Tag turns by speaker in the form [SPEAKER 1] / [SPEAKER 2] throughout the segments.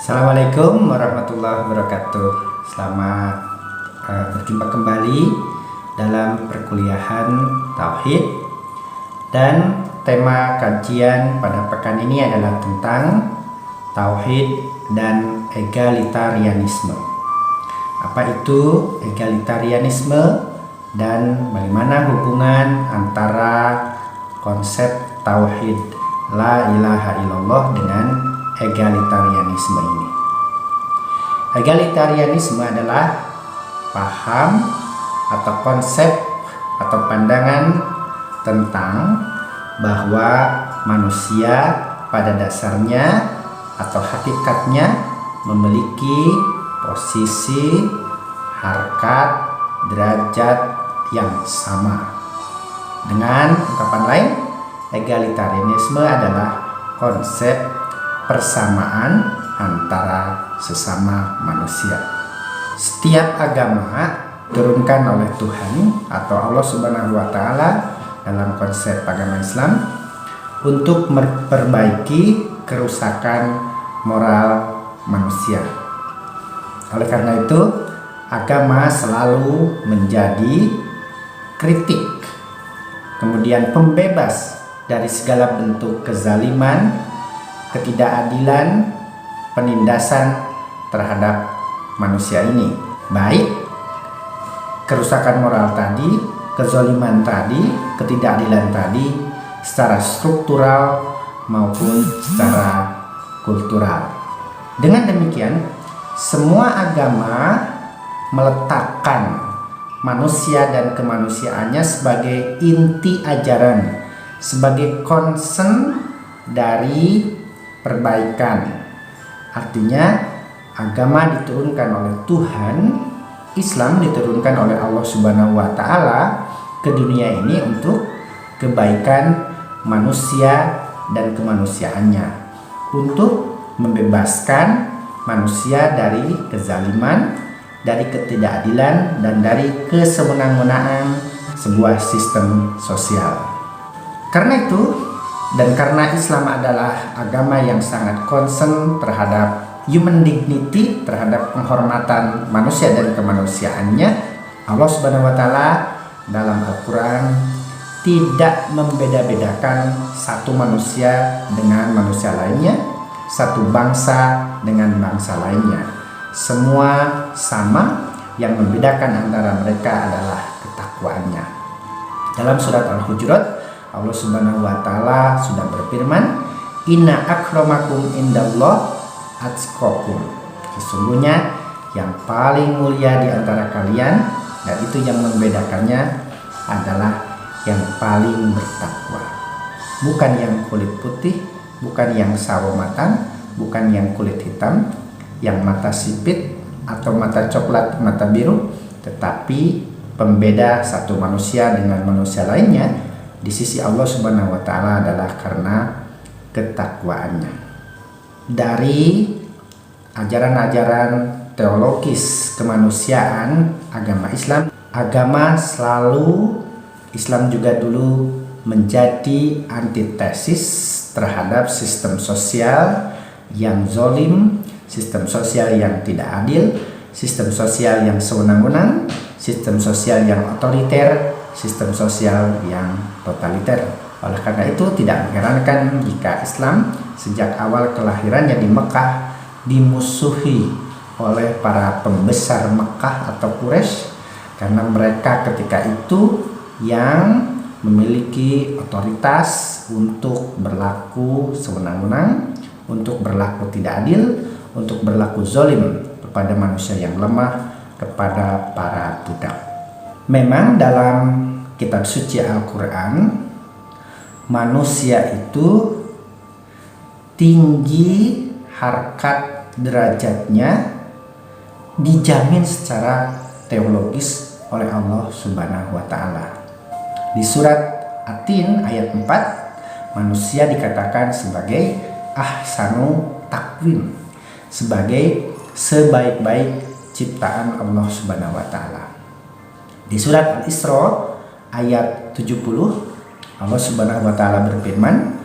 [SPEAKER 1] Assalamualaikum warahmatullahi wabarakatuh. Selamat berjumpa kembali dalam perkuliahan Tauhid. Dan tema kajian pada pekan ini adalah tentang Tauhid dan egalitarianisme. Apa itu egalitarianisme dan bagaimana hubungan antara konsep Tauhid La ilaha illallah dengan egalitarianisme ini. Egalitarianisme adalah paham atau konsep atau pandangan tentang bahwa manusia pada dasarnya atau hakikatnya memiliki posisi, harkat, derajat yang sama. Dengan ungkapan lain, egalitarianisme adalah konsep persamaan antara sesama manusia. Setiap agama diturunkan oleh Tuhan atau Allah Subhanahu wa Ta'ala dalam konsep agama Islam untuk memperbaiki kerusakan moral manusia. Oleh karena itu, agama selalu menjadi kritik, kemudian pembebas dari segala bentuk kezaliman, ketidakadilan, penindasan terhadap manusia ini, baik kerusakan moral tadi, kezaliman tadi, ketidakadilan tadi secara struktural maupun secara kultural. Dengan demikian, semua agama meletakkan manusia dan kemanusiaannya sebagai inti ajaran, sebagai concern dari perbaikan. Artinya agama diturunkan oleh Tuhan, Islam diturunkan oleh Allah Subhanahu wa Ta'ala ke dunia ini untuk kebaikan manusia dan kemanusiaannya, untuk membebaskan manusia dari kezaliman, dari ketidakadilan, dan dari kesewenang-wenangan sebuah sistem sosial. Karena itu, dan karena Islam adalah agama yang sangat concern terhadap human dignity, terhadap penghormatan manusia dan kemanusiaannya, Allah Subhanahu wa Ta'ala dalam Al-Quran tidak membeda-bedakan satu manusia dengan manusia lainnya, satu bangsa dengan bangsa lainnya. Semua sama, yang membedakan antara mereka adalah ketakwaannya. Dalam surat Al-Hujurat, Allah Subhanahu wa Ta'ala sudah berfirman, "Inna akramakum indallah atqakum." Sesungguhnya yang paling mulia di antara kalian, dan itu yang membedakannya, adalah yang paling bertakwa. Bukan yang kulit putih, bukan yang sawo matang, bukan yang kulit hitam, yang mata sipit atau mata coklat, mata biru, tetapi pembeda satu manusia dengan manusia lainnya di sisi Allah Subhanahu wa Ta'ala adalah karena ketakwaannya. Dari ajaran-ajaran teologis kemanusiaan agama Islam, Islam juga dulu menjadi antitesis terhadap sistem sosial yang zalim, sistem sosial yang tidak adil, sistem sosial yang sewenang-wenang, sistem sosial yang otoriter, sistem sosial yang totaliter. Oleh karena itu, tidak mengherankan jika Islam sejak awal kelahirannya di Mekah dimusuhi oleh para pembesar Mekah atau Quraisy, karena mereka ketika itu yang memiliki otoritas untuk berlaku sewenang-wenang, untuk berlaku tidak adil, untuk berlaku zalim kepada manusia yang lemah, kepada para budak. Memang dalam kitab suci Al-Quran, manusia itu tinggi harkat derajatnya dijamin secara teologis oleh Allah Subhanahu wa Ta'ala. Di surat At-Tin ayat 4, manusia dikatakan sebagai ahsanu takwim, sebagai sebaik-baik ciptaan Allah Subhanahu wa Ta'ala. Di surat Al-Isra ayat 70, Allah Subhanahu wa Ta'ala berfirman,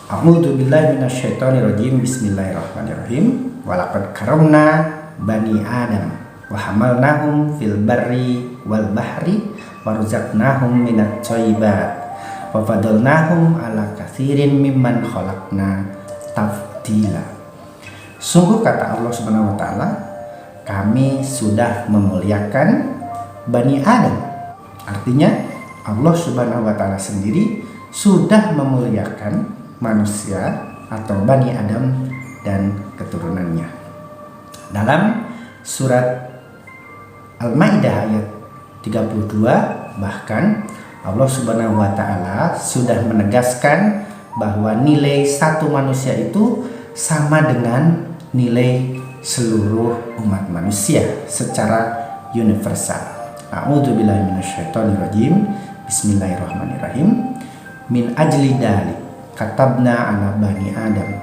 [SPEAKER 1] A'udzubillahi minasyaitonirrajim. Bismillahirrahmanirrahim. Walaqad karamna bani Adam wa hamalnahum fil barri wal bahri warzaqnahum minat thayyibat wa fadalnahum ala katsirin mimman khalaqna tafdila. Sungguh kata Allah Subhanahu wa taala, kami sudah memuliakan Bani Adam. Artinya Allah Subhanahu wa taala sendiri sudah memuliakan manusia atau Bani Adam dan keturunannya. Dalam surat Al-Maidah ayat 32 bahkan Allah Subhanahu wa taala sudah menegaskan bahwa nilai satu manusia itu sama dengan nilai seluruh umat manusia secara universal. A'udzubillahi minasyaitonirrajim. Bismillahirrahmanirrahim. Min ajli dalik katabna ala bani Adam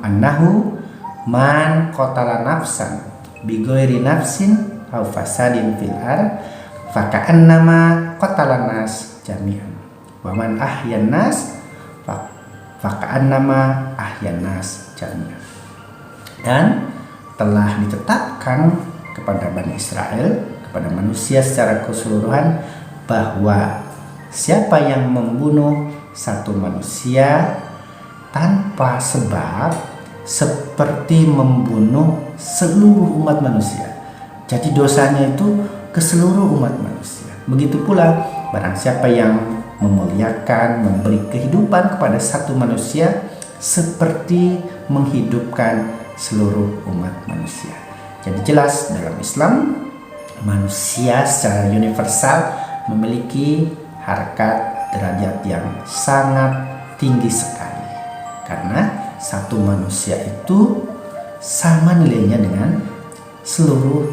[SPEAKER 1] annahu man qatala nafsan bighairi nafsin aw fasadin fil ard faka'annama qatalan nas jami'an wa man ahyan nas faka'annama ahyan nas jami'an. Dan telah ditetapkan kepada Bani Israel, kepada manusia secara keseluruhan, bahwa siapa yang membunuh satu manusia tanpa sebab seperti membunuh seluruh umat manusia. Jadi dosanya itu ke seluruh umat manusia. Begitu pula barang siapa yang memuliakan, memberi kehidupan kepada satu manusia seperti menghidupkan seluruh umat manusia. Jadi jelas dalam Islam manusia secara universal memiliki harkat derajat yang sangat tinggi sekali, karena satu manusia itu sama nilainya dengan seluruh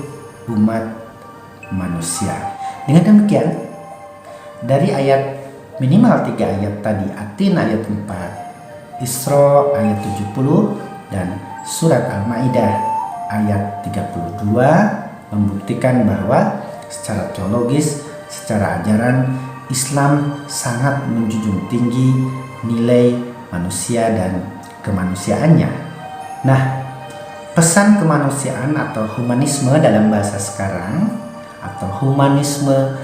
[SPEAKER 1] umat manusia. Dengan demikian, dari ayat minimal 3 ayat tadi, At-Tin ayat 4, Isra ayat 70 dan surat Al-Maidah ayat 32 membuktikan bahwa secara teologis, secara ajaran Islam sangat menjunjung tinggi nilai manusia dan kemanusiaannya. Nah, pesan kemanusiaan atau humanisme dalam bahasa sekarang atau humanisme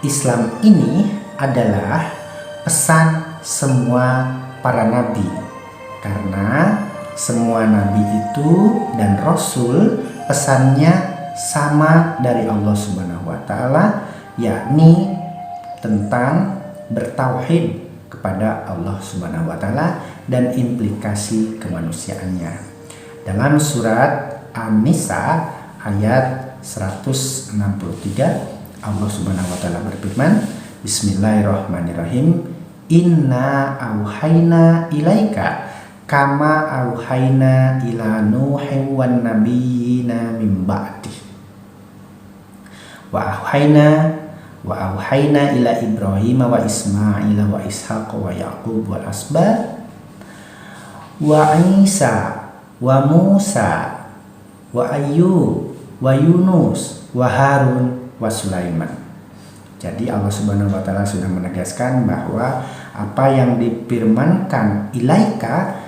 [SPEAKER 1] Islam ini adalah pesan semua para nabi, karena semua nabi itu dan rasul pesannya sama dari Allah Subhanahu wa taala, yakni tentang bertauhid kepada Allah Subhanahu wa taala dan implikasi kemanusiaannya. Dalam surat An-Nisa ayat 163 Allah Subhanahu wa taala berfirman, Bismillahirrahmanirrahim. Inna auhayna ilaika kama auhayna ila nuhin wan nabiyina min ba'di wa auhayna ila Ibrahim wa Ismail wa Ishaq wa Yaqub wal asbat wa Isa wa Musa wa Ayyub wa Yunus wa Harun wa Sulaiman. Jadi Allah Subhanahu wa taala sudah menegaskan bahwa apa yang difirmankan ilaika,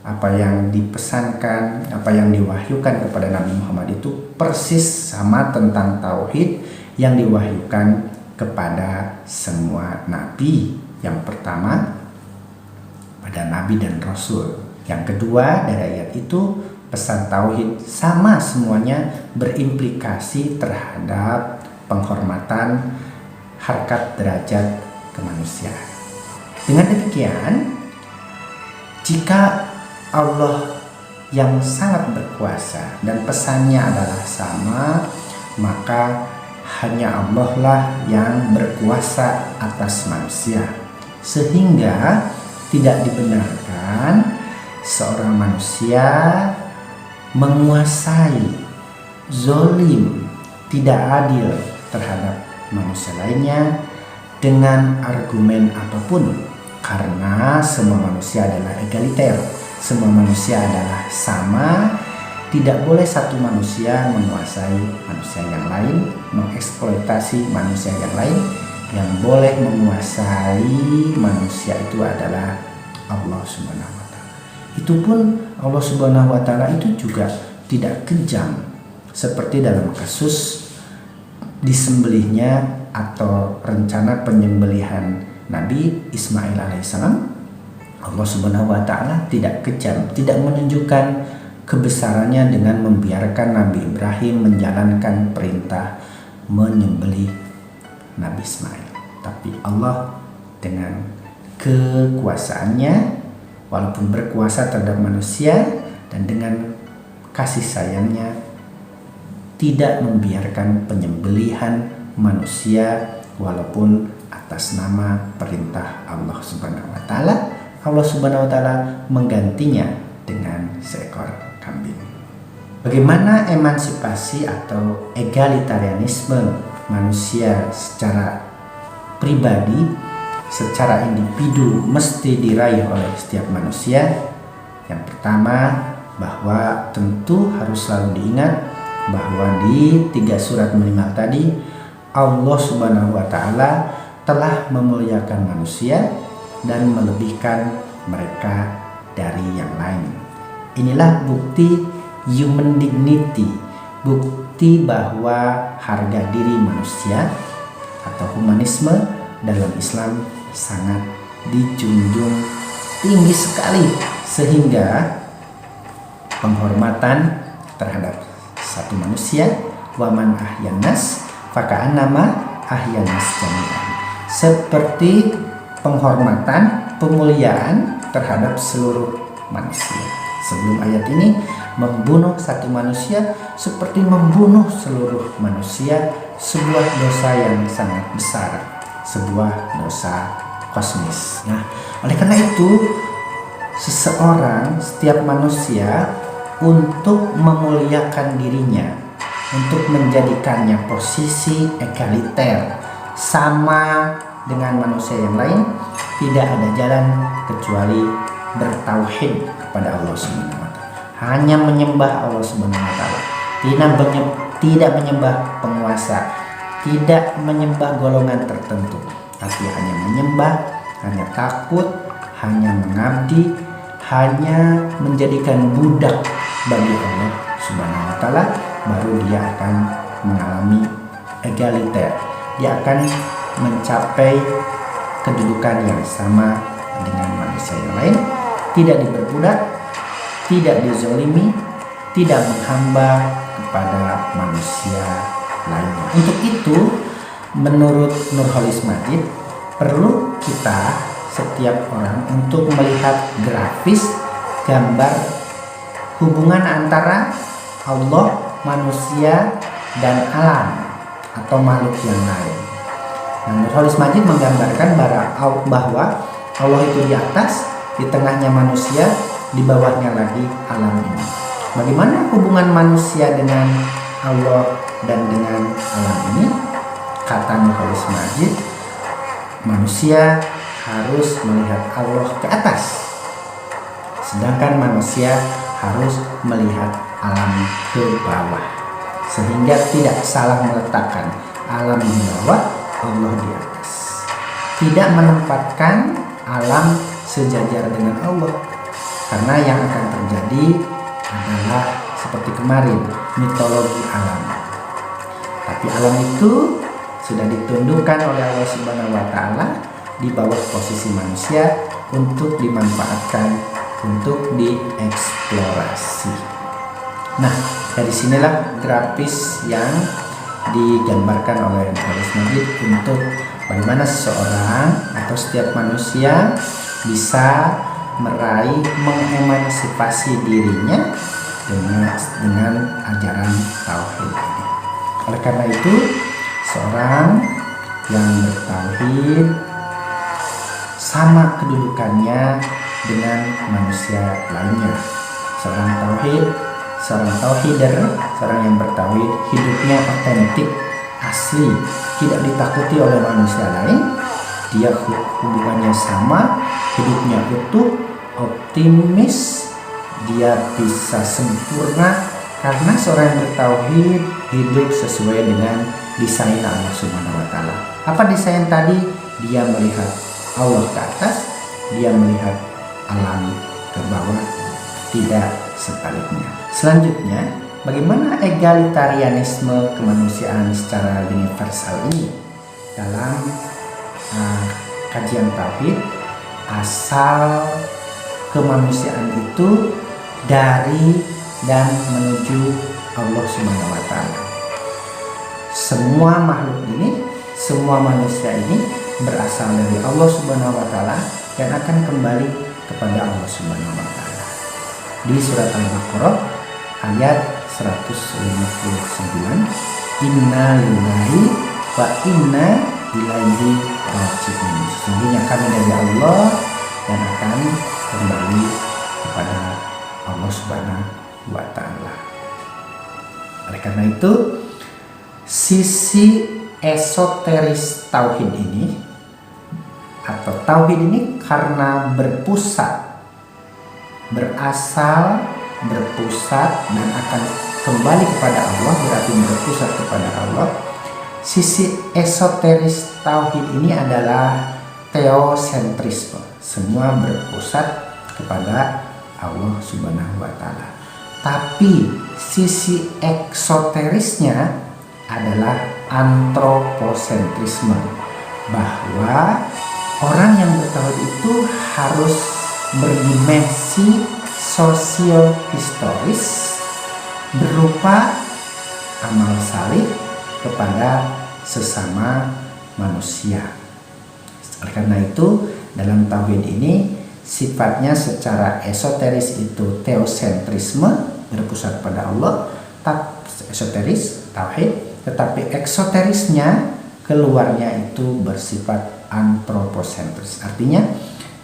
[SPEAKER 1] apa yang dipesankan, apa yang diwahyukan kepada Nabi Muhammad itu persis sama tentang tauhid yang diwahyukan kepada semua nabi. Yang pertama pada nabi dan rasul. Yang kedua dari ayat itu pesan tauhid sama semuanya, berimplikasi terhadap penghormatan harkat derajat kemanusiaan. Dengan demikian, jika Allah yang sangat berkuasa dan pesannya adalah sama, maka hanya Allah lah yang berkuasa atas manusia, sehingga tidak dibenarkan seorang manusia menguasai, zolim, tidak adil terhadap manusia lainnya dengan argumen apapun, karena semua manusia adalah egaliter, semua manusia adalah sama. Tidak boleh satu manusia menguasai manusia yang lain, mengeksploitasi manusia yang lain. Yang boleh menguasai manusia itu adalah Allah Subhanahu wa taala. Itu pun Allah Subhanahu wa taala itu juga tidak kejam seperti dalam kasus disembelihnya atau rencana penyembelihan Nabi Ismail alaihissalam. Allah Subhanahu wa taala tidak kejam, tidak menunjukkan kebesarannya dengan membiarkan Nabi Ibrahim menjalankan perintah menyembelih Nabi Ismail. Tapi Allah dengan kekuasaannya, walaupun berkuasa terhadap manusia, dan dengan kasih sayangnya tidak membiarkan penyembelihan manusia walaupun atas nama perintah Allah Subhanahu wa taala. Allah Subhanahu wa taala menggantinya dengan seekor kambing. Bagaimana emansipasi atau egalitarianisme manusia secara pribadi, secara individu mesti diraih oleh setiap manusia? Yang pertama, bahwa tentu harus selalu diingat bahwa di 3 surat minimal tadi Allah Subhanahu wa taala telah memuliakan manusia dan melebihkan mereka dari yang lain. Inilah bukti human dignity, bukti bahwa harga diri manusia atau humanisme dalam Islam sangat dijunjung tinggi sekali, sehingga penghormatan terhadap satu manusia, waman ahyanas faka'annama ahyanas jami'an, seperti penghormatan, pemuliaan terhadap seluruh manusia. Sebelum ayat ini, membunuh satu manusia seperti membunuh seluruh manusia, sebuah dosa yang sangat besar, sebuah dosa kosmis. Nah, oleh karena itu seseorang, setiap manusia untuk memuliakan dirinya, untuk menjadikannya posisi egaliter, sama dengan manusia yang lain, tidak ada jalan kecuali bertauhid kepada Allah Subhanahu wa taala. Hanya menyembah Allah Subhanahu wa taala. Tidak menyembah penguasa, tidak menyembah golongan tertentu, tapi hanya menyembah, hanya takut, hanya mengabdi, hanya menjadikan budak bagi Allah Subhanahu wa taala, baru dia akan mengalami egaliter. Dia akan mencapai kedudukan yang sama dengan manusia yang lain, tidak diperbudak, tidak dizolimi, tidak menghamba kepada manusia lainnya. Untuk itu, menurut Nurholis Majid, perlu kita setiap orang untuk melihat grafis gambar hubungan antara Allah, manusia, dan alam atau makhluk yang lain. Nurholis Majid menggambarkan bahwa Allah itu di atas, di tengahnya manusia, di bawahnya lagi alam ini. Bagaimana hubungan manusia dengan Allah dan dengan alam ini? Kata Nurholis Majid, manusia harus melihat Allah ke atas, sedangkan manusia harus melihat alam ke bawah, sehingga tidak salah meletakkan alam di bawah, Allah di atas. Tidak menempatkan alam sejajar dengan Allah, karena yang akan terjadi adalah seperti kemarin, mitologi alam. Tapi alam itu sudah ditundukkan oleh Allah Subhanahu wa taala di bawah posisi manusia untuk dimanfaatkan, untuk dieksplorasi. Nah, dari sinilah grafis yang digambarkan oleh Nurholis Majid untuk bagaimana seseorang atau setiap manusia bisa meraih, mengemansipasi dirinya dengan ajaran tauhid ini. Oleh karena itu, seorang yang bertauhid sama kedudukannya dengan manusia lainnya. Seorang tauhider, seorang yang bertauhid, hidupnya otentik, asli, tidak ditakuti oleh manusia lain. Dia hubungannya sama, hidupnya utuh, optimis, dia bisa sempurna karena seorang yang bertauhid hidup sesuai dengan desain Allah Subhanahu wa taala. Apa desain tadi? Dia melihat Allah ke atas, dia melihat alam ke bawah, tidak sebaliknya. Selanjutnya, bagaimana egalitarianisme kemanusiaan secara universal ini? Dalam kajian tauhid, asal kemanusiaan itu dari dan menuju Allah Subhanahu wa Ta'ala. Semua makhluk ini, semua manusia ini berasal dari Allah Subhanahu wa Ta'ala dan akan kembali kepada Allah Subhanahu wa Ta'ala. Di surat Al-Baqarah ayat 159, Inna lillahi wa inna ilaihi raji'un. Sesungguhnya kami dari Allah dan akan kembali kepada Allah Subhanahu wa Ta'ala. Oleh karena itu, sisi esoteris tauhid ini atau tauhid ini karena berasal, berpusat dan akan kembali kepada Allah, berarti berpusat kepada Allah. Sisi esoteris tauhid ini adalah teosentrisme, semua berpusat kepada Allah Subhanahu wa Ta'ala. Tapi sisi eksoterisnya adalah antroposentrisme, bahwa orang yang bertauhid itu harus berdimensi sosio-historis berupa amal salih kepada sesama manusia. Oleh karena itu, dalam tauhid ini sifatnya secara esoteris itu teosentrisme, berpusat pada Allah, esoteris tauhid, tetapi eksoterisnya keluarnya itu bersifat antroposentris. Artinya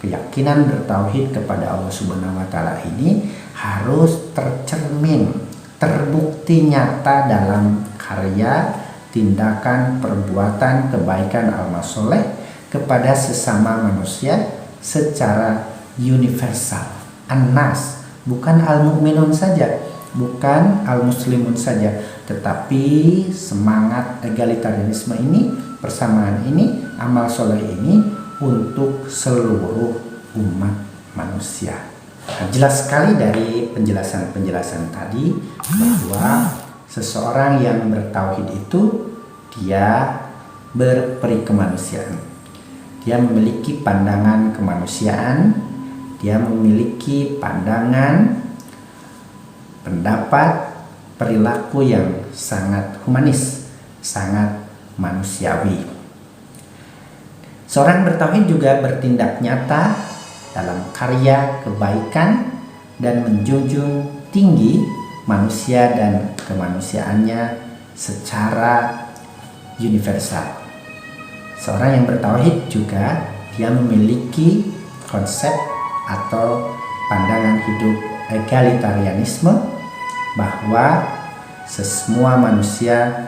[SPEAKER 1] keyakinan bertauhid kepada Allah Subhanahu wa Ta'ala ini harus tercermin, terbukti nyata dalam karya, tindakan, perbuatan kebaikan amal soleh kepada sesama manusia secara universal, an-nas, bukan al-mu'minun saja, bukan al-muslimun saja, tetapi semangat egalitarianisme ini, persamaan ini, amal soleh ini untuk seluruh umat manusia. Nah, jelas sekali dari penjelasan-penjelasan tadi bahwa seseorang yang bertauhid itu dia berperi kemanusiaan. Dia memiliki pandangan kemanusiaan, dia memiliki pandangan, pendapat, perilaku yang sangat humanis, sangat manusiawi. Seorang bertauhid juga bertindak nyata dalam karya kebaikan dan menjunjung tinggi manusia dan kemanusiaannya secara universal. Seorang yang bertauhid juga dia memiliki konsep atau pandangan hidup egalitarianisme, bahwa semua manusia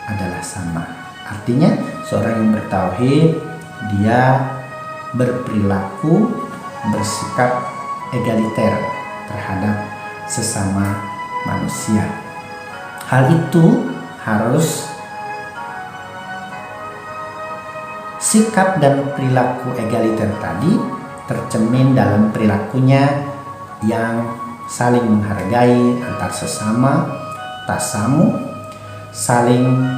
[SPEAKER 1] adalah sama. Artinya seorang yang bertauhid dia berperilaku, bersikap egaliter terhadap sesama manusia. Hal itu harus, sikap dan perilaku egaliter tadi tercermin dalam perilakunya yang saling menghargai antar sesama, tasamu, saling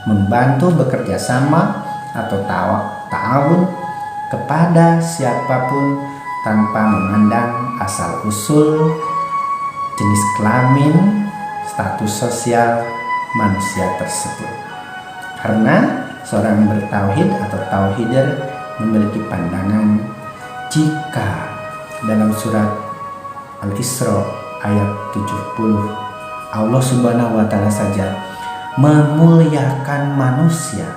[SPEAKER 1] membantu bekerja sama atau ta'awun kepada siapapun tanpa memandang asal usul, jenis kelamin, status sosial manusia tersebut. Karena seorang yang bertauhid atau tauhider memiliki pandangan, jika dalam surat Al-Isra ayat 70 Allah Subhanahu wa Ta'ala saja memuliakan manusia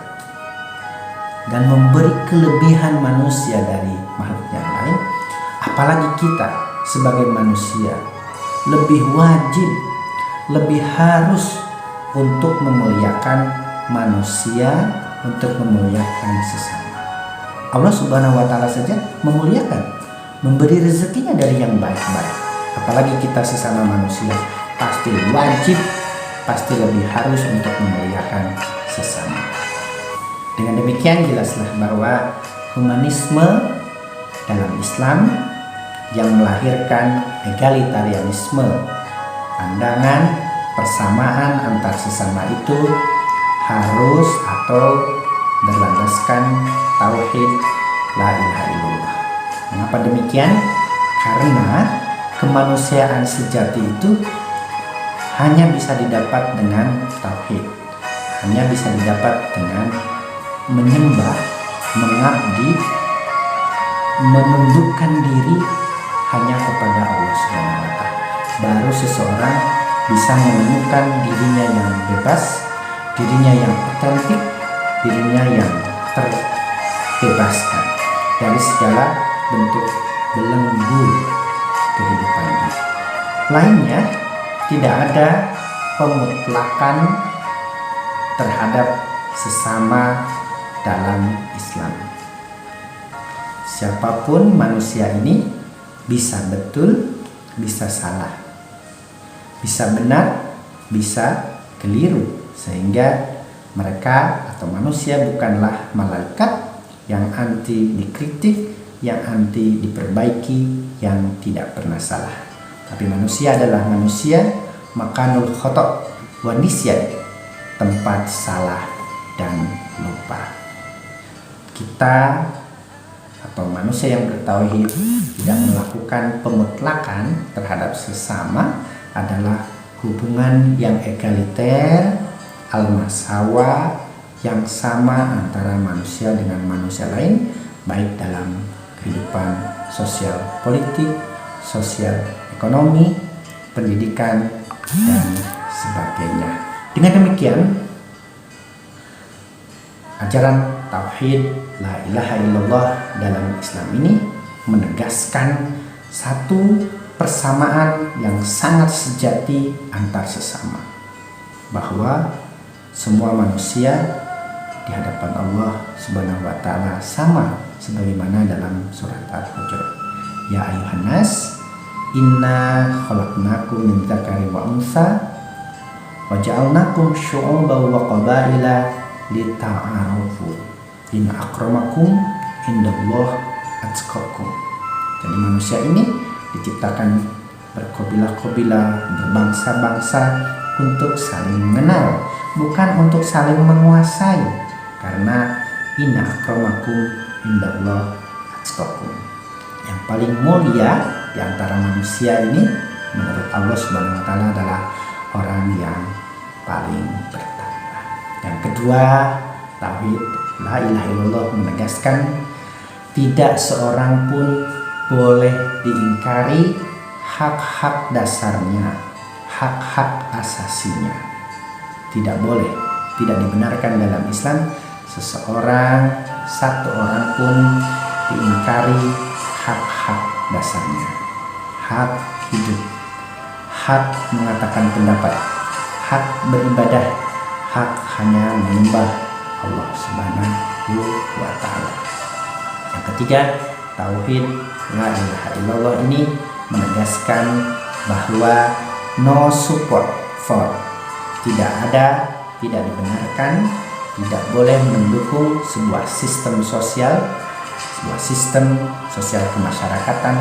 [SPEAKER 1] dan memberi kelebihan manusia dari makhluk yang lain, apalagi kita sebagai manusia lebih wajib, lebih harus untuk memuliakan manusia, untuk memuliakan sesama. Allah Subhanahu wa Ta'ala saja memuliakan, memberi rezekinya dari yang baik-baik, apalagi kita sesama manusia pasti wajib, pasti lebih harus untuk memuliakan sesama. Dengan demikian jelaslah bahwa humanisme dalam Islam yang melahirkan egalitarianisme, pandangan persamaan antar sesama itu harus atau berlandaskan tauhid la ilaha illallah. Mengapa demikian? Karena kemanusiaan sejati itu hanya bisa didapat dengan tauhid, hanya bisa didapat dengan menyembah, mengabdi, menundukkan diri hanya kepada Allah Subhanahu wa Ta'ala. Baru seseorang bisa menemukan dirinya yang bebas, dirinya yang otentik, dirinya yang terbebaskan dari segala bentuk belenggu kehidupan ini. Lainnya, tidak ada pemutlakan terhadap sesama dalam Islam. Siapapun manusia ini bisa betul, bisa salah, bisa benar, bisa keliru, sehingga mereka atau manusia bukanlah malaikat yang anti dikritik, yang anti diperbaiki, yang tidak pernah salah. Tapi manusia adalah manusia, makanul khotok wa nisyan, tempat salah dan lupa. Kita atau manusia yang bertauhid tidak melakukan pemutlakan terhadap sesama adalah hubungan yang egaliter, al-masawa, yang sama antara manusia dengan manusia lain, baik dalam kehidupan sosial politik, sosial ekonomi, pendidikan, dan sebagainya. Dengan demikian, ajaran tauhid la ilaha illallah dalam Islam ini menegaskan satu persamaan yang sangat sejati antar sesama, bahwa semua manusia di hadapan Allah Subhanahu wa Ta'ala sama, sebagaimana dalam surat Al-Hujurat. Ya ayuhan nas, inna khalaqnakum min dzakarin wa untha wa ja'alnakum syu'uban wa qabaila lita'arafu inna akramakum indallah atqakum. Jadi manusia ini diciptakan berkabilah-kabilah, berbangsa-bangsa untuk saling mengenal, bukan untuk saling menguasai. Karena inna akramakum indallah atqakum. Yang paling mulia di antara manusia ini menurut Allah Subhanahu wa Ta'ala adalah orang yang paling bertakwa. Yang kedua, tauhid la ilaha illallah menegaskan tidak seorang pun boleh diingkari hak-hak dasarnya, hak-hak asasinya. Tidak boleh, tidak dibenarkan dalam Islam seseorang, satu orang pun diingkari hak-hak dasarnya. Hak hidup, hak mengatakan pendapat, hak beribadah, hak hanya menyembah Allah Subhanahu wa Ta'ala. Yang ketiga, tauhid la ilaha illallah ini menegaskan bahwa no support for, tidak ada, tidak dibenarkan, tidak boleh mendukung sebuah sistem sosial kemasyarakatan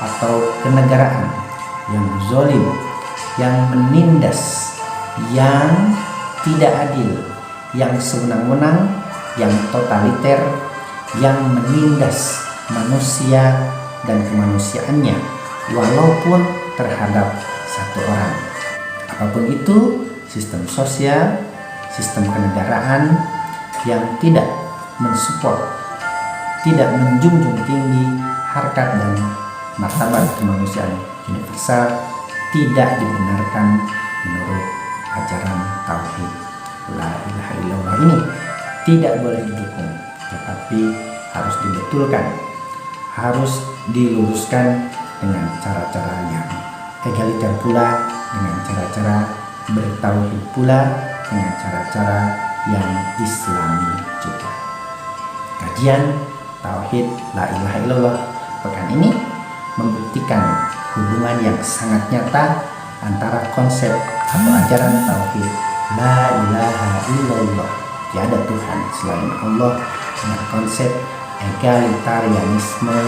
[SPEAKER 1] atau kenegaraan yang zalim, yang menindas, yang tidak adil, yang sewenang-wenang, yang totaliter, yang menindas manusia dan kemanusiaannya, walaupun terhadap satu orang. Apapun itu, sistem sosial, sistem kenegaraan yang tidak mensupport, tidak menjunjung tinggi harkat dan martabat kemanusiaan universal, tidak dibenarkan menurut ajaran tauhid la ilaha illallah ini. Tidak boleh didukung, tetapi harus dibetulkan, harus diluruskan dengan cara-cara yang egaliter pula, dengan cara-cara bertauhid pula, dengan cara-cara yang islami juga. Kajian tauhid la ilaha illallah pekan ini membuktikan hubungan yang sangat nyata antara konsep atau ajaran tauhid la ilaha illallah, tiada Tuhan selain Allah, dengan konsep egalitarianisme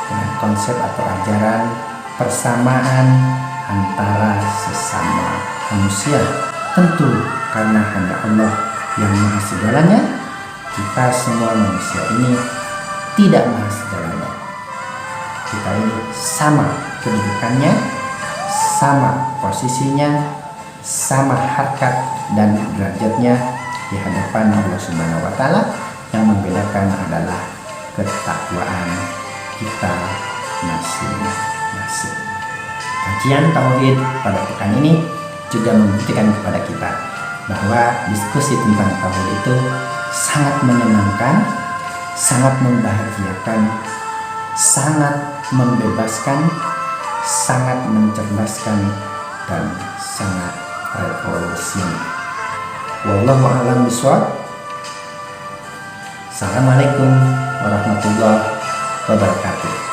[SPEAKER 1] dengan konsep atau ajaran persamaan antara sesama manusia. Tentu karena hanya Allah yang maha segalanya, kita semua manusia ini tidak maha segalanya. Kita ini sama kedudukannya, sama posisinya, sama harkat dan derajatnya di hadapan Allah Subhanahu wa Ta'ala. Yang membedakan adalah ketakwaan kita masing-masing. Kajian tauhid pada pekan ini juga membuktikan kepada kita bahwa diskusi tentang tauhid itu sangat menyenangkan, sangat membahagiakan, sangat membebaskan, sangat mencerdaskan, dan sangat revolusioner. Wallahu a'lam bishawab. Assalamualaikum warahmatullahi wabarakatuh.